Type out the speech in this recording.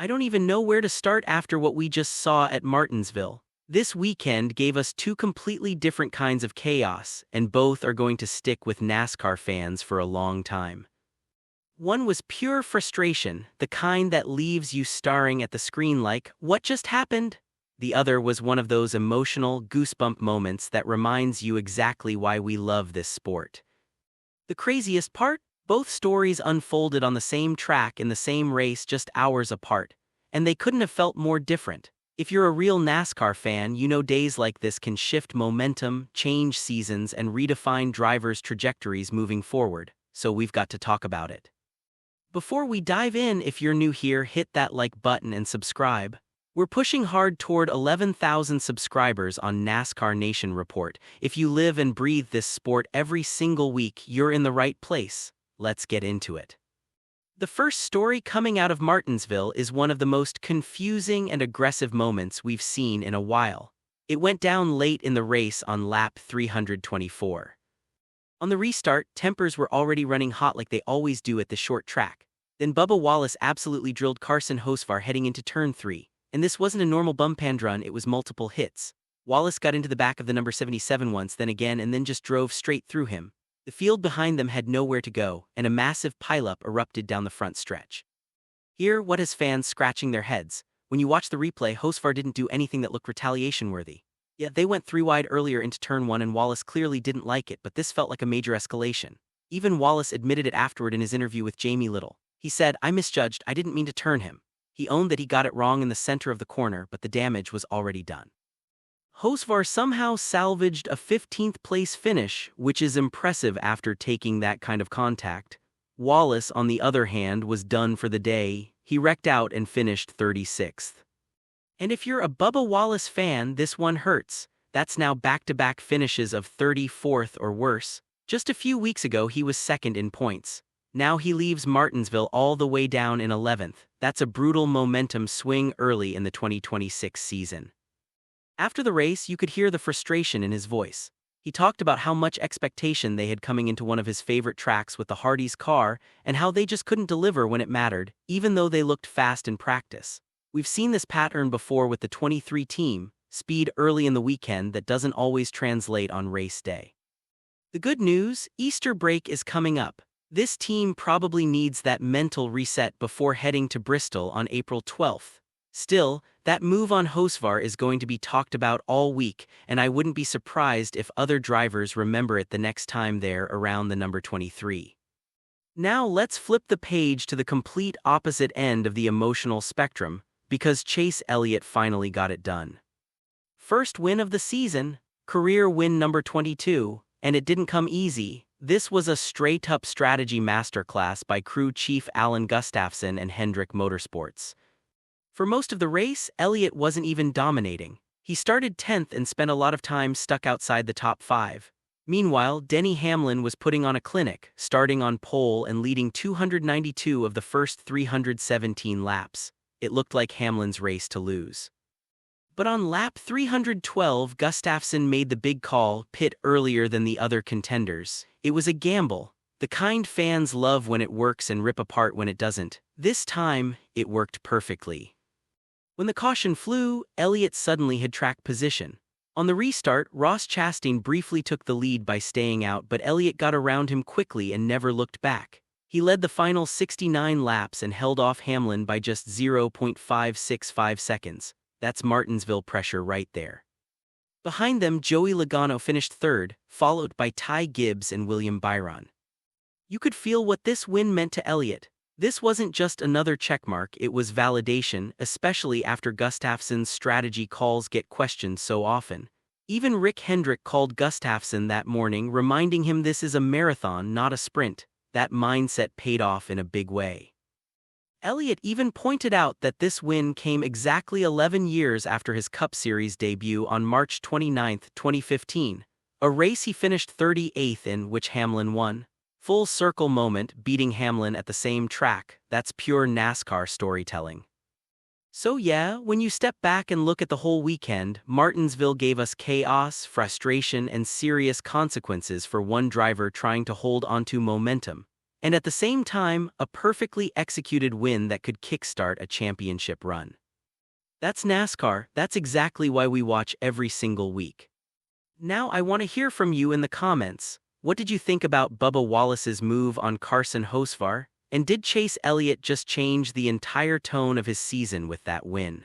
I don't even know where to start after what we just saw at Martinsville. This weekend gave us two completely different kinds of chaos, and both are going to stick with NASCAR fans for a long time. One was pure frustration, the kind that leaves you staring at the screen like, what just happened? The other was one of those emotional, goosebump moments that reminds you exactly why we love this sport. The craziest part? Both stories unfolded on the same track in the same race just hours apart, and they couldn't have felt more different. If you're a real NASCAR fan, you know days like this can shift momentum, change seasons, and redefine drivers' trajectories moving forward, so we've got to talk about it. Before we dive in, if you're new here, hit that like button and subscribe. We're pushing hard toward 11,000 subscribers on NASCAR Nation Report. If you live and breathe this sport every single week, you're in the right place. Let's get into it. The first story coming out of Martinsville is one of the most confusing and aggressive moments we've seen in a while. It went down late in the race on lap 324. On the restart, tempers were already running hot like they always do at the short track. Then Bubba Wallace absolutely drilled Carson Hocevar heading into turn 3. And this wasn't a normal bump and run, it was multiple hits. Wallace got into the back of the number 77 once, then again, and then just drove straight through him. The field behind them had nowhere to go, and a massive pileup erupted down the front stretch. Here, what has fans scratching their heads? When you watch the replay, Hocevar didn't do anything that looked retaliation-worthy. Yeah, they went 3 wide earlier into turn 1 and Wallace clearly didn't like it, but this felt like a major escalation. Even Wallace admitted it afterward in his interview with Jamie Little. He said, "I misjudged, I didn't mean to turn him." He owned that he got it wrong in the center of the corner, but the damage was already done. Hocevar somehow salvaged a 15th place finish, which is impressive after taking that kind of contact. Wallace, on the other hand, was done for the day. He wrecked out and finished 36th. And if you're a Bubba Wallace fan, this one hurts. That's now back-to-back finishes of 34th or worse. Just a few weeks ago, he was second in points. Now he leaves Martinsville all the way down in 11th. That's a brutal momentum swing early in the 2026 season. After the race, you could hear the frustration in his voice. He talked about how much expectation they had coming into one of his favorite tracks with the Hardy's car and how they just couldn't deliver when it mattered, even though they looked fast in practice. We've seen this pattern before with the 23 team, speed early in the weekend that doesn't always translate on race day. The good news, Easter break is coming up. This team probably needs that mental reset before heading to Bristol on April 12th. Still, that move on Hocevar is going to be talked about all week, and I wouldn't be surprised if other drivers remember it the next time they're around the number 23. Now let's flip the page to the complete opposite end of the emotional spectrum, because Chase Elliott finally got it done. First win of the season, career win number 22, and it didn't come easy. This was a straight-up strategy masterclass by crew chief Alan Gustafson and Hendrick Motorsports. For most of the race, Elliott wasn't even dominating. He started 10th and spent a lot of time stuck outside the top 5. Meanwhile, Denny Hamlin was putting on a clinic, starting on pole and leading 292 of the first 317 laps. It looked like Hamlin's race to lose. But on lap 312, Gustafson made the big call, pit earlier than the other contenders. It was a gamble. The kind fans love when it works and rip apart when it doesn't. This time, it worked perfectly. When the caution flew, Elliott suddenly had track position. On the restart, Ross Chastain briefly took the lead by staying out, but Elliott got around him quickly and never looked back. He led the final 69 laps and held off Hamlin by just 0.565 seconds. That's Martinsville pressure right there. Behind them, Joey Logano finished third, followed by Ty Gibbs and William Byron. You could feel what this win meant to Elliott. This wasn't just another checkmark, it was validation, especially after Gustafson's strategy calls get questioned so often. Even Rick Hendrick called Gustafson that morning, reminding him this is a marathon, not a sprint. That mindset paid off in a big way. Elliott even pointed out that this win came exactly 11 years after his Cup Series debut on March 29, 2015, a race he finished 38th in, which Hamlin won. Full circle moment, beating Hamlin at the same track. That's pure NASCAR storytelling. So yeah, when you step back and look at the whole weekend, Martinsville gave us chaos, frustration, and serious consequences for one driver trying to hold onto momentum. And at the same time, a perfectly executed win that could kickstart a championship run. That's NASCAR. That's exactly why we watch every single week. Now I want to hear from you in the comments. What did you think about Bubba Wallace's move on Carson Hocevar? And did Chase Elliott just change the entire tone of his season with that win?